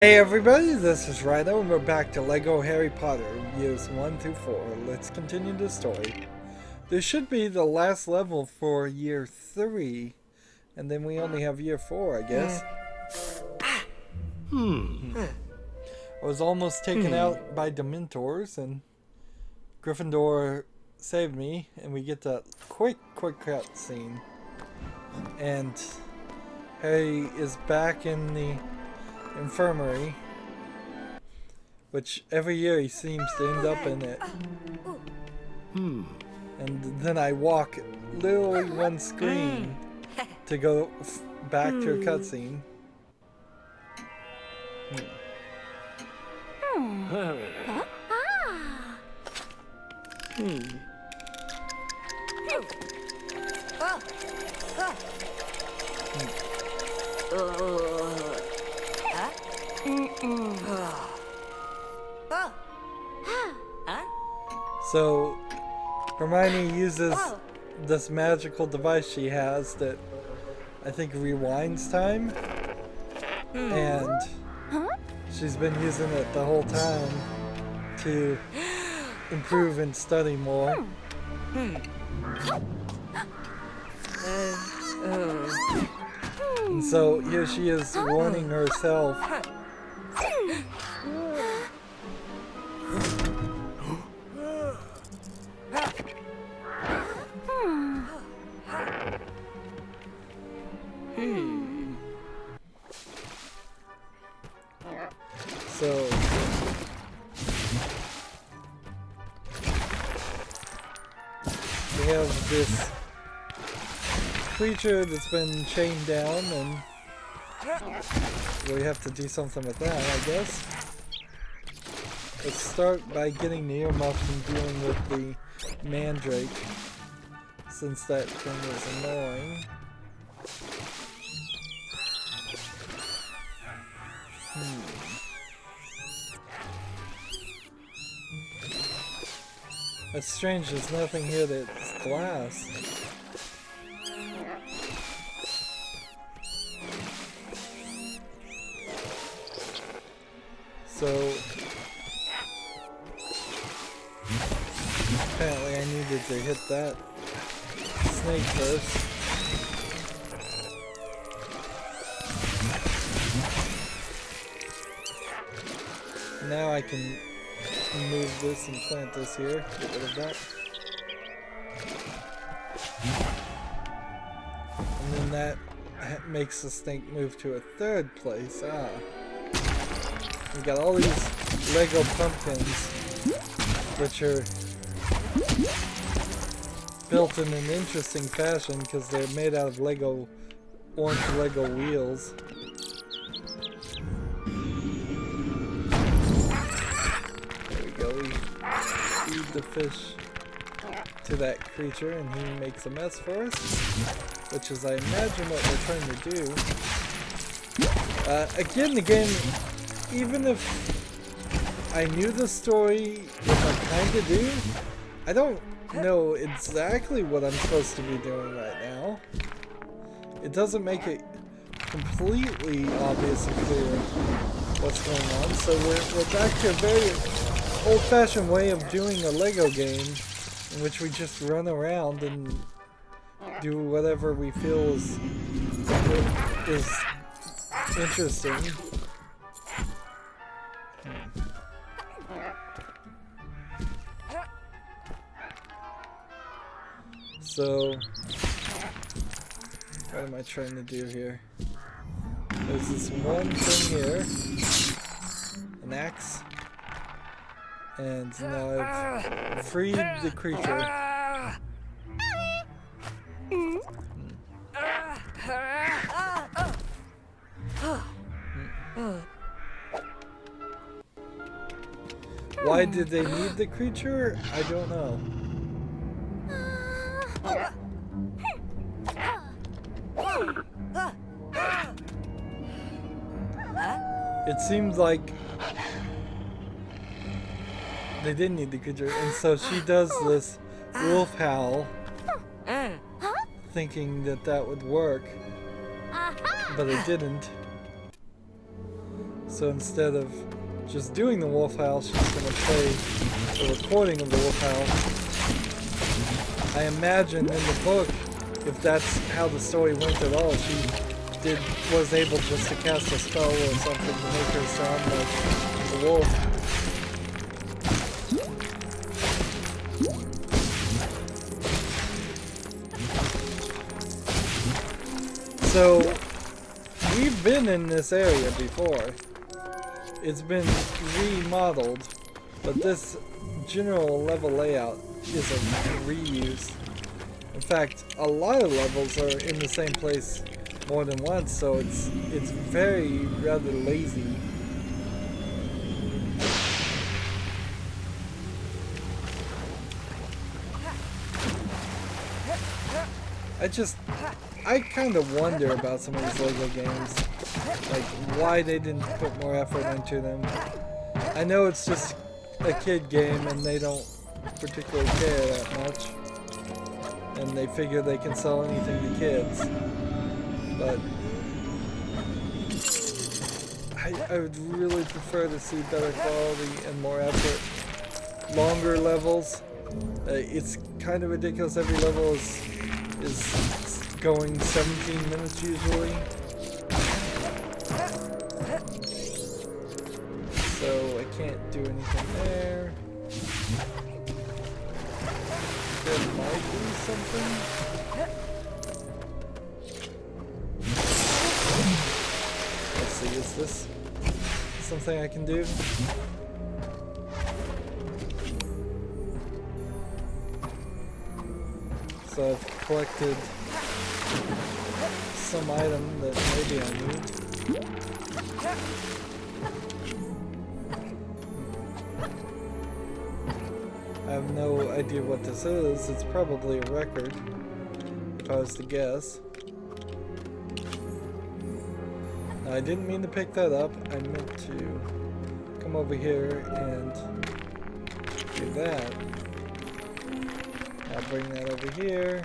Hey everybody, this is Rydo and we're back to LEGO Harry Potter, years 1 through 4. Let's continue the story. This should be the last level for year 3, and then we only have year 4, I guess. I was almost taken out by Dementors, and Gryffindor saved me, and we get that quick cut scene. And Harry is back in the infirmary, which every year he seems to end up in it. And then I walk literally one screen to go back to a cutscene. So Hermione uses this magical device she has that I think rewinds time, and she's been using it the whole time to improve and study more. And so here she is warning herself. So we have this creature that's been chained down, and we have to do something with that, I guess. Let's start by getting the earmuffs and dealing with the mandrake, since that thing is annoying. That's strange, there's nothing here that's glass. So apparently I needed to hit that snake first. Now I can move this and plant this here, get rid of that. And then that makes the snake move to a third place. We got all these Lego pumpkins, which are built in an interesting fashion because they're made out of orange Lego wheels. Feed the fish to that creature and he makes a mess for us, which is, I imagine, what we're trying to do. Again, the game, even if I knew the story, which I kind of do, I don't know exactly what I'm supposed to be doing right now. It doesn't make it completely obvious and clear what's going on, so we're back to a very old-fashioned way of doing a Lego game, in which we just run around and do whatever we feel is interesting. So, what am I trying to do here? There's this one thing here, an axe. And now I've freed the creature. Why did they need the creature? I don't know. It seems like they didn't need the creature, and so she does this wolf howl, thinking that would work, but it didn't. So instead of just doing the wolf howl, she's going to play a recording of the wolf howl. I imagine in the book, if that's how the story went at all, she was able just to cast a spell or something to make her sound like a wolf. So, we've been in this area before. It's been remodeled, but this general level layout is a reuse. In fact, a lot of levels are in the same place more than once, so it's very rather lazy. I kind of wonder about some of these Lego games, like why they didn't put more effort into them. I know it's just a kid game and they don't particularly care that much, and they figure they can sell anything to kids, but I would really prefer to see better quality and more effort. Longer levels. It's kind of ridiculous. Every level is going 17 minutes usually. So I can't do anything there. There might be something. Let's see, is this something I can do? So I've collected some item that maybe I need. I have no idea what this is. It's probably a record, if I was to guess. Now, I didn't mean to pick that up. I meant to come over here and do that. I'll bring that over here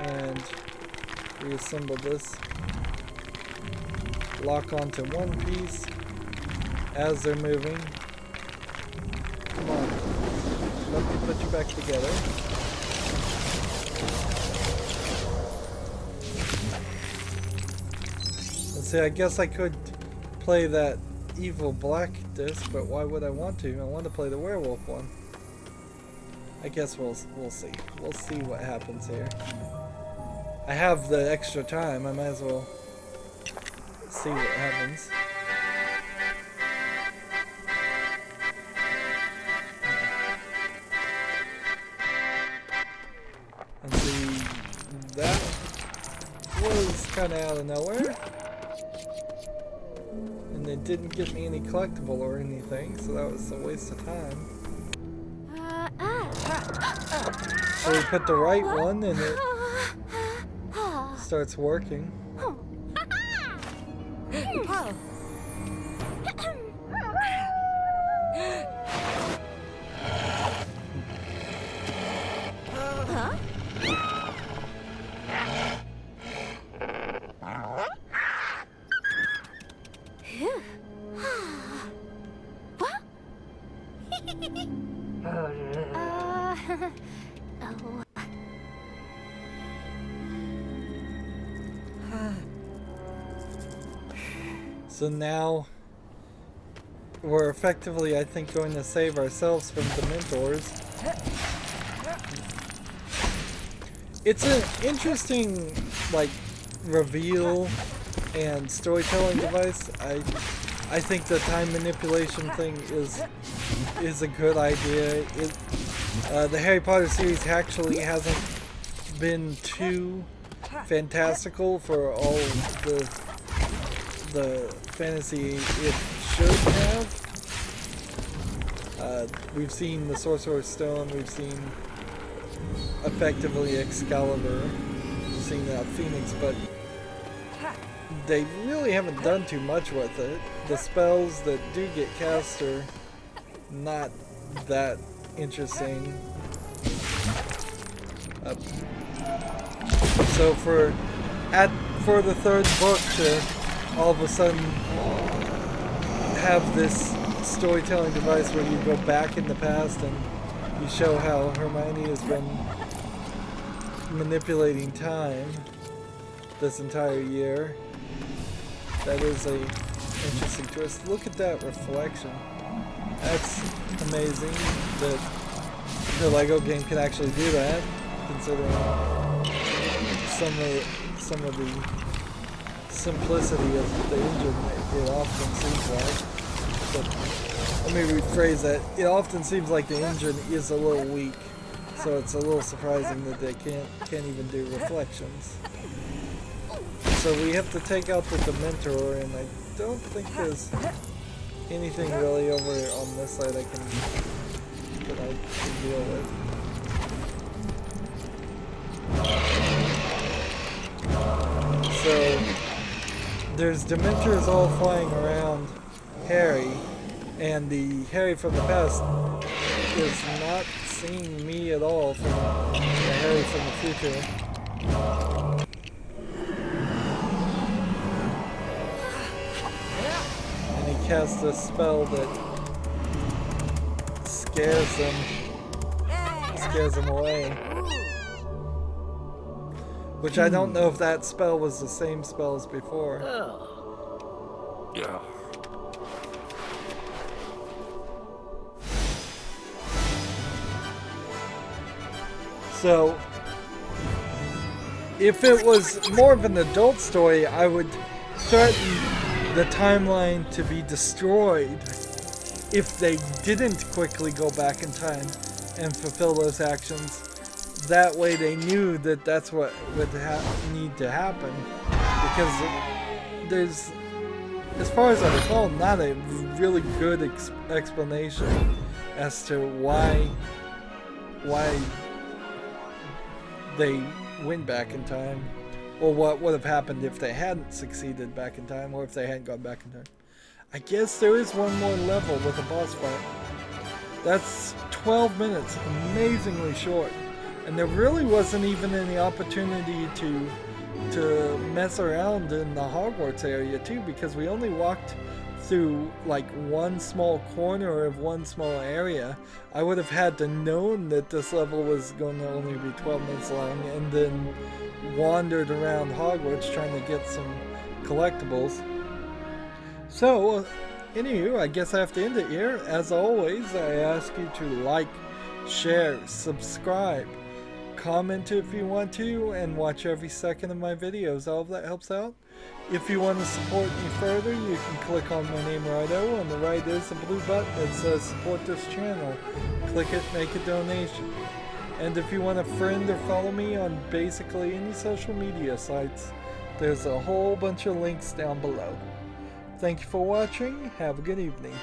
and reassemble this. Lock onto one piece as they're moving. Come on, let me put you back together. Let's see, I guess I could play that evil black disc, but why would I want to? I want to play the werewolf one. I guess we'll see. We'll see what happens here. I have the extra time. I might as well see what happens. And see, that was kind of out of nowhere. And it didn't give me any collectible or anything, so that was a waste of time. So we put the right one and it starts working. So now we're effectively, I think, going to save ourselves from Dementors. It's an interesting, like, reveal and storytelling device. I think the time manipulation thing is a good idea. The Harry Potter series actually hasn't been too fantastical for all the fantasy it should have. We've seen the Sorcerer's Stone, we've seen effectively Excalibur, we've seen Phoenix, but they really haven't done too much with it. The spells that do get cast are not that interesting. So for the third book to all of a sudden have this storytelling device where you go back in the past and you show how Hermione has been manipulating time this entire year. That is a interesting twist. Look at that reflection. That's amazing that the Lego game can actually do that, considering some of the simplicity of the engine it often seems like. But let me rephrase that. It often seems like the engine is a little weak, so it's a little surprising that they can't even do reflections. So we have to take out the Dementor, and I don't think there's anything really over on this side that I can deal with. So there's Dementors all flying around Harry, and the Harry from the past is not seeing me at all from the Harry from the future. And he casts a spell that scares them away. Which I don't know if that spell was the same spell as before. Yeah. So, if it was more of an adult story, I would threaten the timeline to be destroyed if they didn't quickly go back in time and fulfill those actions. That way they knew that that's what would need to happen. Because there's, as far as I recall, not a really good explanation as to why they went back in time, or what would have happened if they hadn't succeeded back in time, or if they hadn't gone back in time. I guess there is one more level with a boss fight. That's 12 minutes, amazingly short. And there really wasn't even any opportunity to mess around in the Hogwarts area too, because we only walked through like one small corner of one small area. I would have had to known that this level was going to only be 12 minutes long, and then wandered around Hogwarts trying to get some collectibles. So, anywho, I guess I have to end it here. As always, I ask you to like, share, subscribe, comment if you want to, and watch every second of my videos. All of that helps out. If you want to support me further, you can click on my name, Rydo. On the right is a blue button that says support this channel. Click it, make a donation. And if you want to friend or follow me on basically any social media sites, there's a whole bunch of links down below. Thank you for watching. Have a good evening.